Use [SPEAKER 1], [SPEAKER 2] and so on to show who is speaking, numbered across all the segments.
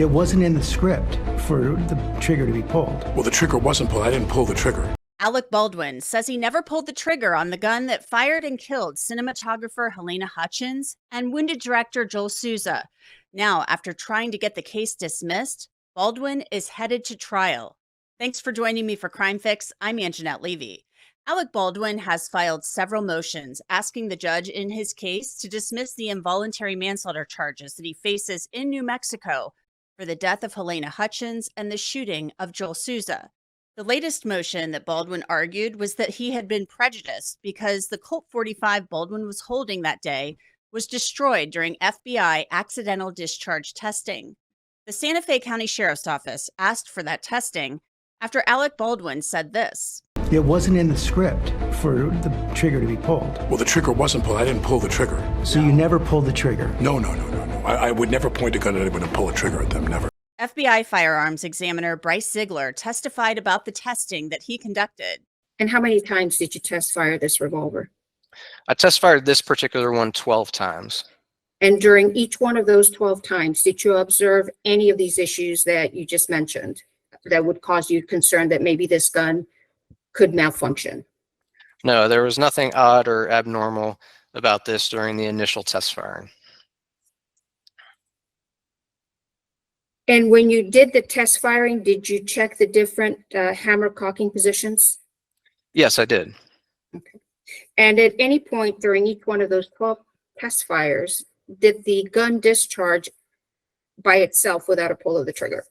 [SPEAKER 1] It wasn't in the script for the trigger to be pulled.
[SPEAKER 2] Well, the trigger wasn't pulled. I didn't pull the trigger.
[SPEAKER 3] Alec Baldwin says he never pulled the trigger on the gun that fired and killed cinematographer Halyna Hutchins and wounded director Joel Souza. Now, after trying to get the case dismissed, Baldwin is headed to trial. Thanks for joining me for Crime Fix. I'm Angenette Levy. Alec Baldwin has filed several motions asking the judge in his case to dismiss the involuntary manslaughter charges that he faces in New Mexico for the death of Halyna Hutchins and the shooting of Joel Souza. The latest motion that Baldwin argued was that he had been prejudiced because the Colt 45 Baldwin was holding that day was destroyed during FBI accidental discharge testing. The Santa Fe County Sheriff's Office asked for that testing after Alec Baldwin said this.
[SPEAKER 1] It wasn't in the script for the trigger to be pulled.
[SPEAKER 2] Well, the trigger wasn't pulled. I didn't pull the trigger.
[SPEAKER 1] So you never pulled the trigger?
[SPEAKER 2] No. I would never point a gun at anyone and pull a trigger at them, never.
[SPEAKER 3] FBI firearms examiner Bryce Ziegler testified about the testing that he conducted.
[SPEAKER 4] And how many times did you test fire this revolver?
[SPEAKER 5] I test fired this particular one 12 times.
[SPEAKER 4] And during each one of those 12 times, did you observe any of these issues that you just mentioned that would cause you concern that maybe this gun could malfunction?
[SPEAKER 5] No, there was nothing odd or abnormal about this during the initial test firing.
[SPEAKER 4] And when you did the test firing, did you check the different hammer cocking positions?
[SPEAKER 5] Yes, I did.
[SPEAKER 4] Okay. And at any point during each one of those 12 test fires, did the gun discharge by itself without a pull of the trigger?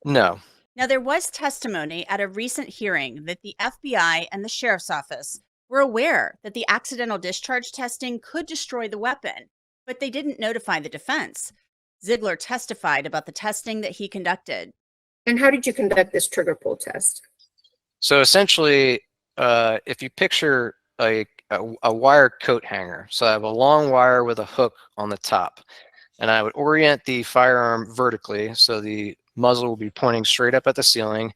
[SPEAKER 5] No.
[SPEAKER 3] Now, there was testimony at a recent hearing that the FBI and the Sheriff's Office were aware that the accidental discharge testing could destroy the weapon, but they didn't notify the defense. Ziegler testified about the testing that he conducted.
[SPEAKER 4] And how did you conduct this trigger pull test?
[SPEAKER 5] So essentially, if you picture a wire coat hanger, so I have a long wire with a hook on the top, and I would orient the firearm vertically, so the muzzle will be pointing straight up at the ceiling.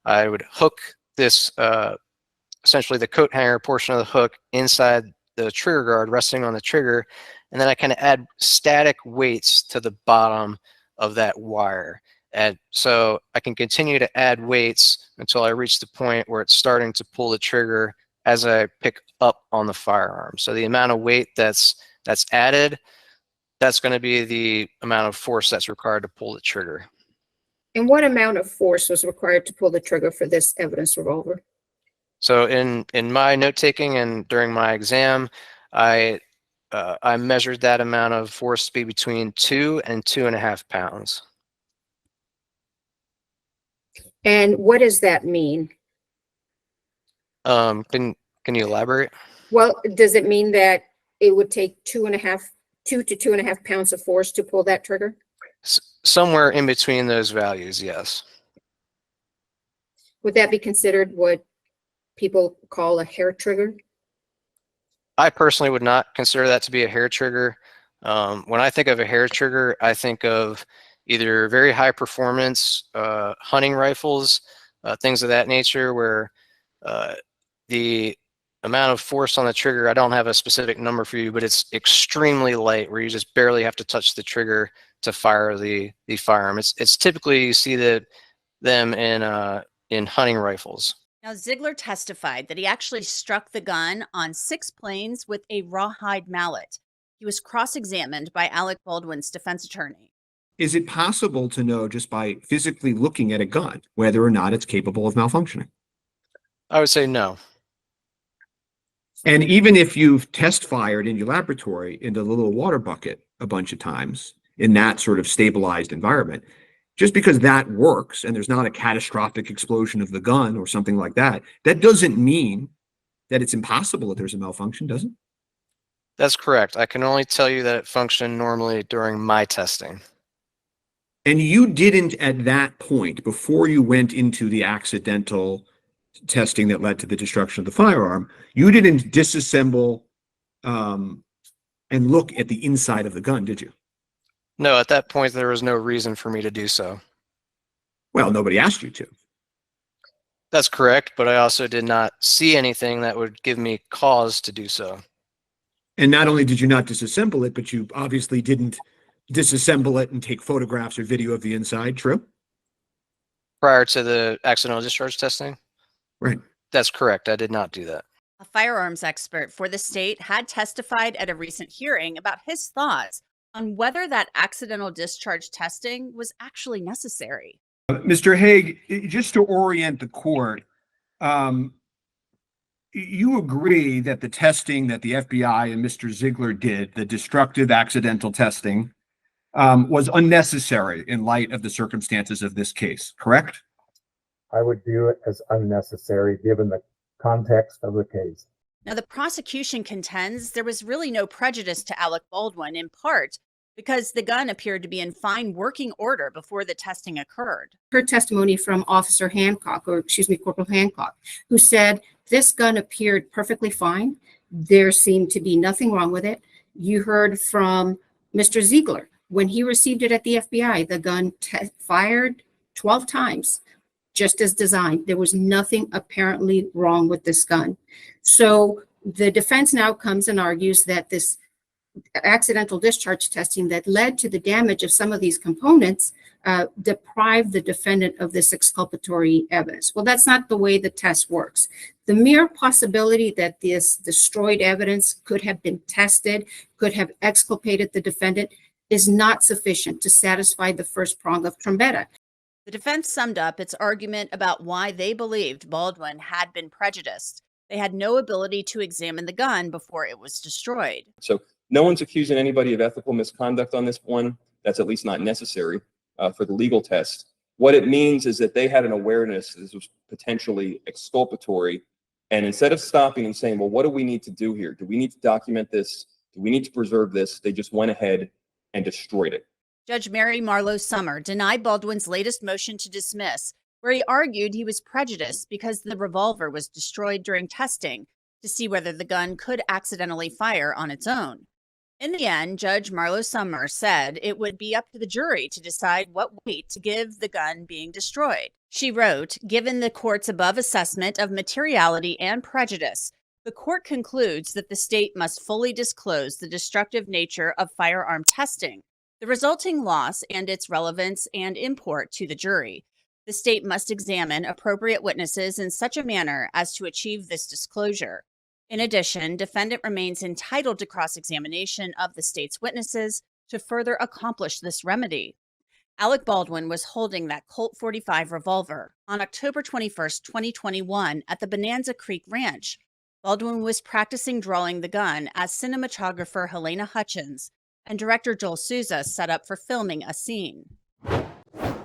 [SPEAKER 5] I would hook this, essentially the coat hanger portion of the hook inside the trigger guard resting on the trigger, and then I kind of add static weights to the bottom of that wire. And so I can continue to add weights until I reach the point where it's starting to pull the trigger as I pick up on the firearm. So the amount of weight that's added, that's going to be the amount of force that's required to pull the trigger.
[SPEAKER 4] And what amount of force was required to pull the trigger for this evidence revolver?
[SPEAKER 5] So in my note taking and during my exam, I measured that amount of force to be between 2 and 2.5 pounds.
[SPEAKER 4] And what does that mean?
[SPEAKER 5] Can you elaborate?
[SPEAKER 4] Well, does it mean that it would take 2 to 2.5 pounds of force to pull that trigger?
[SPEAKER 5] Somewhere in between those values, yes.
[SPEAKER 4] Would that be considered what people call a hair trigger?
[SPEAKER 5] I personally would not consider that to be a hair trigger. When I think of a hair trigger, I think of either very high performance hunting rifles, things of that nature, where the amount of force on the trigger, I don't have a specific number for you, but it's extremely light, where you just barely have to touch the trigger to fire the firearm. It's typically, you see them in hunting rifles.
[SPEAKER 3] Now, Ziegler testified that he actually struck the gun on 6 planes with a rawhide mallet. He was cross-examined by Alec Baldwin's defense attorney.
[SPEAKER 6] Is it possible to know just by physically looking at a gun whether or not it's capable of malfunctioning?
[SPEAKER 5] I would say no.
[SPEAKER 6] And even if you've test fired in your laboratory into the little water bucket a bunch of times in that sort of stabilized environment, just because that works and there's not a catastrophic explosion of the gun or something like that, that doesn't mean that it's impossible that there's a malfunction, does it?
[SPEAKER 5] That's correct. I can only tell you that it functioned normally during my testing.
[SPEAKER 6] And you didn't at that point, before you went into the accidental testing that led to the destruction of the firearm, you didn't disassemble and look at the inside of the gun, did you?
[SPEAKER 5] No, at that point, there was no reason for me to do so.
[SPEAKER 6] Well, nobody asked you to.
[SPEAKER 5] That's correct, but I also did not see anything that would give me cause to do so.
[SPEAKER 6] And not only did you not disassemble it, but you obviously didn't disassemble it and take photographs or video of the inside. True?
[SPEAKER 5] Prior to the accidental discharge testing?
[SPEAKER 6] Right.
[SPEAKER 5] That's correct. I did not do that.
[SPEAKER 3] A firearms expert for the state had testified at a recent hearing about his thoughts on whether that accidental discharge testing was actually necessary.
[SPEAKER 6] Mr. Haig, just to orient the court, you agree that the testing that the FBI and Mr. Ziegler did, the destructive accidental testing, was unnecessary in light of the circumstances of this case, correct?
[SPEAKER 7] I would view it as unnecessary given the context of the case.
[SPEAKER 3] Now, the prosecution contends there was really no prejudice to Alec Baldwin, in part because the gun appeared to be in fine working order before the testing occurred.
[SPEAKER 4] Heard testimony from Officer Hancock, Corporal Hancock, who said this gun appeared perfectly fine. There seemed to be nothing wrong with it. You heard from Mr. Ziegler. When he received it at the FBI, the gun fired 12 times, just as designed. There was nothing apparently wrong with this gun. So the defense now comes and argues that this accidental discharge testing that led to the damage of some of these components deprived the defendant of this exculpatory evidence. Well, that's not the way the test works. The mere possibility that this destroyed evidence could have been tested, could have exculpated the defendant, is not sufficient to satisfy the first prong of Trombetta.
[SPEAKER 3] The defense summed up its argument about why they believed Baldwin had been prejudiced. They had no ability to examine the gun before it was destroyed.
[SPEAKER 8] So no one's accusing anybody of ethical misconduct on this one. That's at least not necessary for the legal test. What it means is that they had an awareness that this was potentially exculpatory. And instead of stopping and saying, well, what do we need to do here? Do we need to document this? Do we need to preserve this? They just went ahead and destroyed it.
[SPEAKER 3] Judge Mary Marlowe Summer denied Baldwin's latest motion to dismiss, where he argued he was prejudiced because the revolver was destroyed during testing to see whether the gun could accidentally fire on its own. In the end, Judge Marlowe Summer said it would be up to the jury to decide what weight to give the gun being destroyed. She wrote, given the court's above assessment of materiality and prejudice, the court concludes that the state must fully disclose the destructive nature of firearm testing, the resulting loss and its relevance and import to the jury. The state must examine appropriate witnesses in such a manner as to achieve this disclosure. In addition, defendant remains entitled to cross-examination of the state's witnesses to further accomplish this remedy. Alec Baldwin was holding that Colt .45 revolver on October 21st, 2021 at the Bonanza Creek Ranch. Baldwin was practicing drawing the gun as cinematographer Halyna Hutchins and director Joel Souza set up for filming a scene.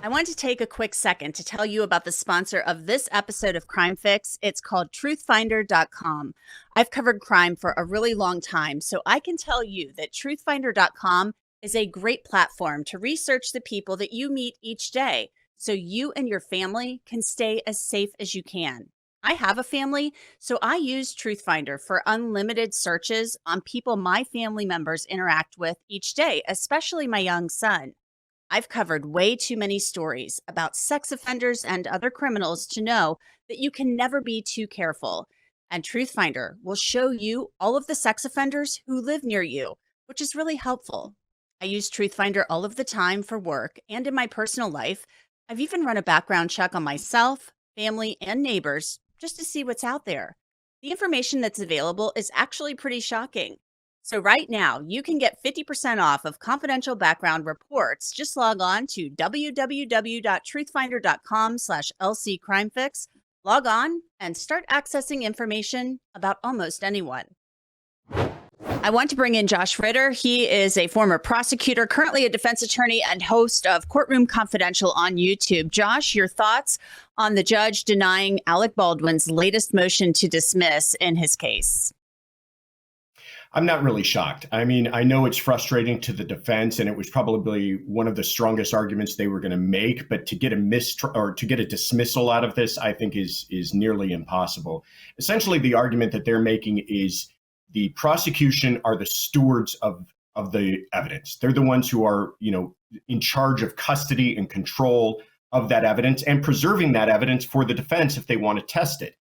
[SPEAKER 3] I want to take a quick second to tell you about the sponsor of this episode of Crime Fix. It's called TruthFinder.com. I've covered crime for a really long time, so I can tell you that TruthFinder.com is a great platform to research the people that you meet each day so you and your family can stay as safe as you can. I have a family, so I use TruthFinder for unlimited searches on people my family members interact with each day, especially my young son. I've covered way too many stories about sex offenders and other criminals to know that you can never be too careful. And TruthFinder will show you all of the sex offenders who live near you, which is really helpful. I use TruthFinder all of the time for work and in my personal life. I've even run a background check on myself, family, and neighbors just to see what's out there. The information that's available is actually pretty shocking. So right now, you can get 50% off of confidential background reports. Just log on to www.truthfinder.com/LCCrimeFix. Log on and start accessing information about almost anyone. I want to bring in Josh Ritter. He is a former prosecutor, currently a defense attorney, and host of Courtroom Confidential on YouTube. Josh, your thoughts on the judge denying Alec Baldwin's latest motion to dismiss in his case?
[SPEAKER 9] I'm not really shocked. I mean, I know it's frustrating to the defense, and it was probably one of the strongest arguments they were going to make. But to get a dismissal out of this, I think is nearly impossible. Essentially, the argument that they're making is the prosecution are the stewards of the evidence. They're the ones who are, in charge of custody and control of that evidence and preserving that evidence for the defense if they want to test it.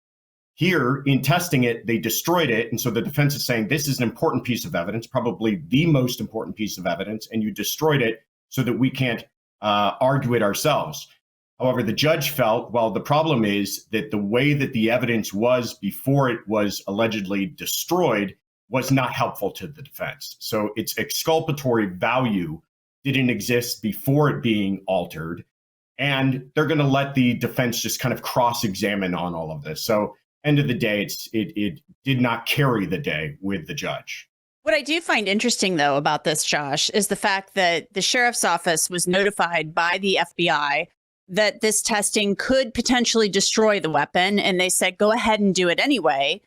[SPEAKER 9] Here, in testing it, they destroyed it. And so the defense is saying this is an important piece of evidence, probably the most important piece of evidence, and you destroyed it so that we can't argue it ourselves. However, the judge felt, well, the problem is that the way that the evidence was before it was allegedly destroyed was not helpful to the defense. So its exculpatory value didn't exist before it being altered. And they're going to let the defense just kind of cross-examine on all of this. So end of the day, it did not carry the day with the judge.
[SPEAKER 3] What I do find interesting, though, about this, Josh, is the fact that the sheriff's office was notified by the FBI that this testing could potentially destroy the weapon. And they said, go ahead and do it anyway.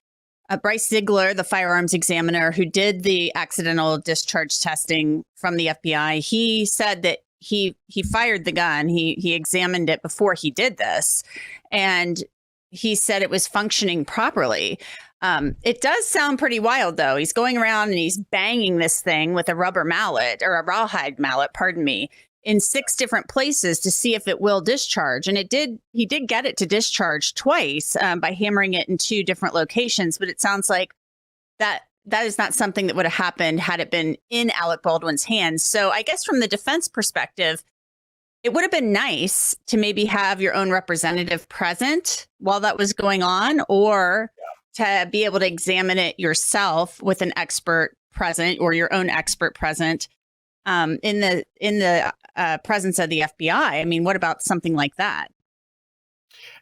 [SPEAKER 3] Bryce Ziegler, the firearms examiner who did the accidental discharge testing from the FBI, he said that he fired the gun. He examined it before he did this. And he said it was functioning properly. It does sound pretty wild, though. He's going around and he's banging this thing with a rubber mallet, or a rawhide mallet, pardon me, in 6 different places to see if it will discharge. And he did get it to discharge twice by hammering it in 2 different locations. But it sounds like that is not something that would have happened had it been in Alec Baldwin's hands. So I guess from the defense perspective, it would have been nice to maybe have your own representative present while that was going on, or to be able to examine it yourself with an expert present, or your own expert present in the presence of the FBI. I mean, what about something like that?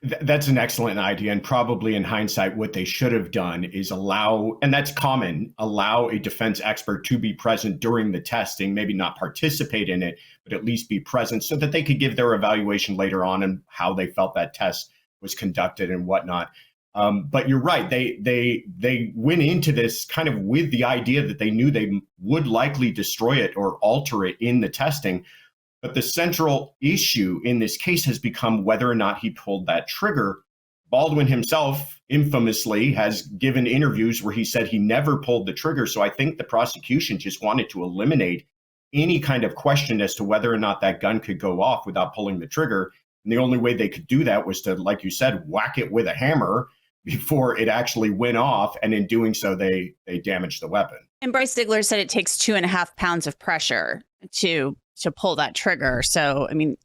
[SPEAKER 9] That's an excellent idea. And probably in hindsight, what they should have done is allow a defense expert to be present during the testing, maybe not participate in it, but at least be present so that they could give their evaluation later on and how they felt that test was conducted and whatnot. But you're right. They went into this kind of with the idea that they knew they would likely destroy it or alter it in the testing. But the central issue in this case has become whether or not he pulled that trigger. Baldwin himself infamously has given interviews where he said he never pulled the trigger. So I think the prosecution just wanted to eliminate any kind of question as to whether or not that gun could go off without pulling the trigger. And the only way they could do that was to, like you said, whack it with a hammer before it actually went off. And in doing so, they damaged the weapon.
[SPEAKER 3] And Bryce Ziegler said it takes 2.5 pounds of pressure to pull that trigger. So, I mean,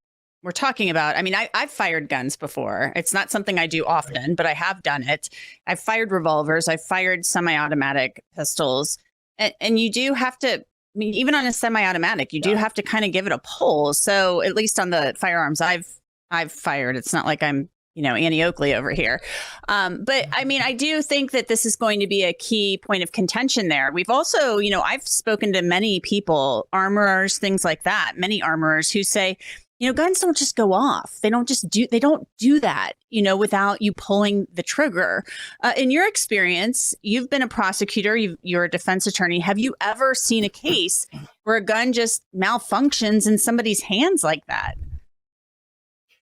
[SPEAKER 3] we're talking about, I've fired guns before. It's not something I do often, but I have done it. I've fired revolvers. I've fired semi-automatic pistols. And you do have to, even on a semi-automatic, you do have to kind of give it a pull. So at least on the firearms I've fired, it's not like I'm, Annie Oakley over here. But I do think that this is going to be a key point of contention there. We've also, I've spoken to many people, armorers, things like that, many armorers who say, guns don't just go off. They don't do that, without you pulling the trigger. In your experience, you've been a prosecutor, you're a defense attorney. Have you ever seen a case where a gun just malfunctions in somebody's hands like that?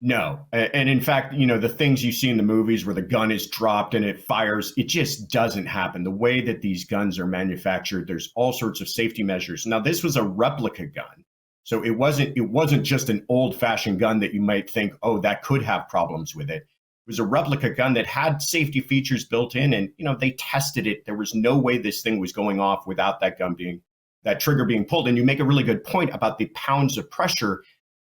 [SPEAKER 9] No. And in fact, the things you see in the movies where the gun is dropped and it fires, it just doesn't happen. The way that these guns are manufactured, there's all sorts of safety measures. Now, this was a replica gun. So it wasn't just an old-fashioned gun that you might think, oh, that could have problems with it. It was a replica gun that had safety features built in, and they tested it. There was no way this thing was going off without that trigger being pulled. And you make a really good point about the pounds of pressure,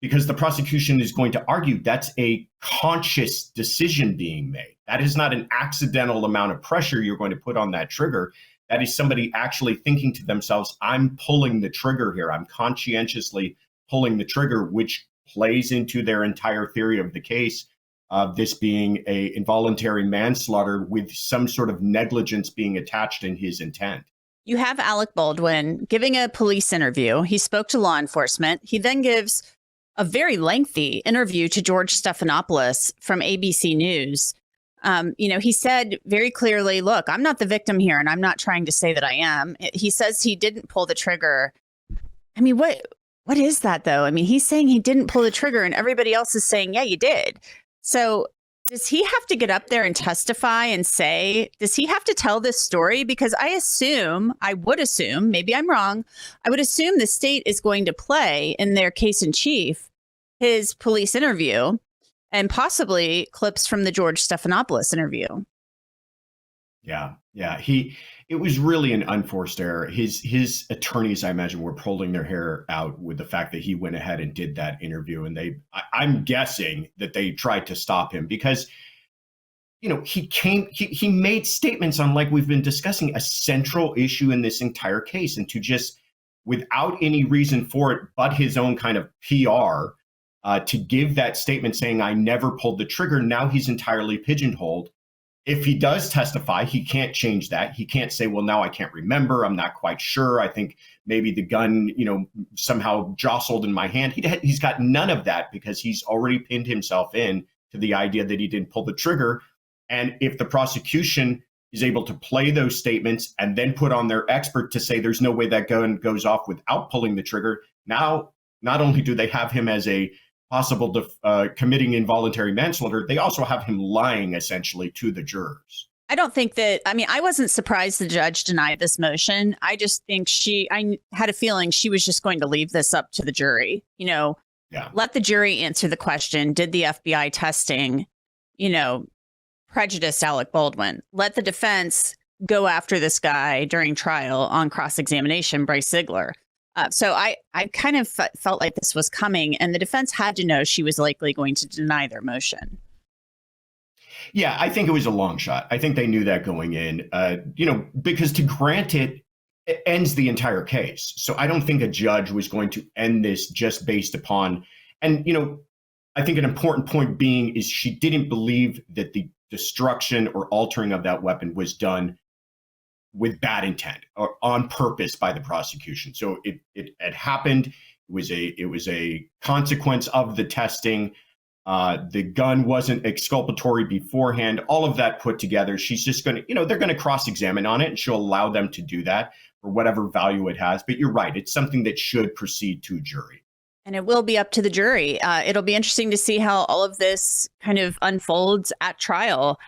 [SPEAKER 9] because the prosecution is going to argue that's a conscious decision being made. That is not an accidental amount of pressure you're going to put on that trigger. That is somebody actually thinking to themselves, I'm pulling the trigger here. I'm conscientiously pulling the trigger, which plays into their entire theory of the case of this being a involuntary manslaughter with some sort of negligence being attached in his intent.
[SPEAKER 3] You have Alec Baldwin giving a police interview. He spoke to law enforcement. He then gives a very lengthy interview to George Stephanopoulos from ABC News. He said very clearly, look, I'm not the victim here, and I'm not trying to say that I am. He says he didn't pull the trigger. What is that, though? He's saying he didn't pull the trigger, and everybody else is saying, yeah, you did. So does he have to get up there and testify and does he have to tell this story? Because I would assume, maybe I'm wrong, I would assume the state is going to play in their case in chief his police interview and possibly clips from the George Stephanopoulos interview.
[SPEAKER 9] Yeah. It was really an unforced error. His attorneys, I imagine, were pulling their hair out with the fact that he went ahead and did that interview. And I'm guessing that they tried to stop him because, he made statements on, like we've been discussing, a central issue in this entire case. And to just, without any reason for it, but his own kind of PR, to give that statement saying, I never pulled the trigger, now he's entirely pigeonholed. If he does testify, he can't change that. He can't say, well, now I can't remember. I'm not quite sure. I think maybe the gun, somehow jostled in my hand. He's got none of that because he's already pinned himself in to the idea that he didn't pull the trigger. And if the prosecution is able to play those statements and then put on their expert to say there's no way that gun goes off without pulling the trigger, now not only do they have him as a possible committing involuntary manslaughter, they also have him lying essentially to the jurors.
[SPEAKER 3] I don't think that, I wasn't surprised the judge denied this motion. I just think I had a feeling she was just going to leave this up to the jury. Let the jury answer the question, did the FBI testing, prejudice Alec Baldwin? Let the defense go after this guy during trial on cross-examination, Bryce Ziegler. So I kind of felt like this was coming, and the defense had to know she was likely going to deny their motion.
[SPEAKER 9] Yeah, I think it was a long shot. I think they knew that going in, because to grant it ends the entire case. So I don't think a judge was going to end this just based upon, and, I think an important point being is she didn't believe that the destruction or altering of that weapon was done with bad intent or on purpose by the prosecution. So it had happened. It was a consequence of the testing. The gun wasn't exculpatory beforehand. All of that put together, she's just going to, they're going to cross-examine on it, and she'll allow them to do that for whatever value it has. But you're right. It's something that should proceed to a jury.
[SPEAKER 3] And it will be up to the jury. It'll be interesting to see how all of this kind of unfolds at trial.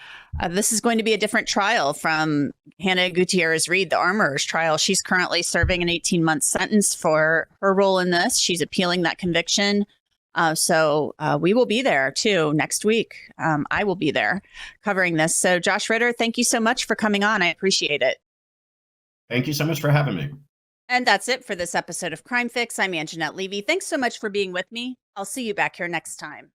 [SPEAKER 3] This is going to be a different trial from Hannah Gutierrez-Reed, the armorer's trial. She's currently serving an 18-month sentence for her role in this. She's appealing that conviction. So we will be there, too, next week. I will be there covering this. So, Josh Ritter, thank you so much for coming on. I appreciate it.
[SPEAKER 9] Thank you so much for having me.
[SPEAKER 3] And that's it for this episode of Crime Fix. I'm Angenette Levy. Thanks so much for being with me. I'll see you back here next time.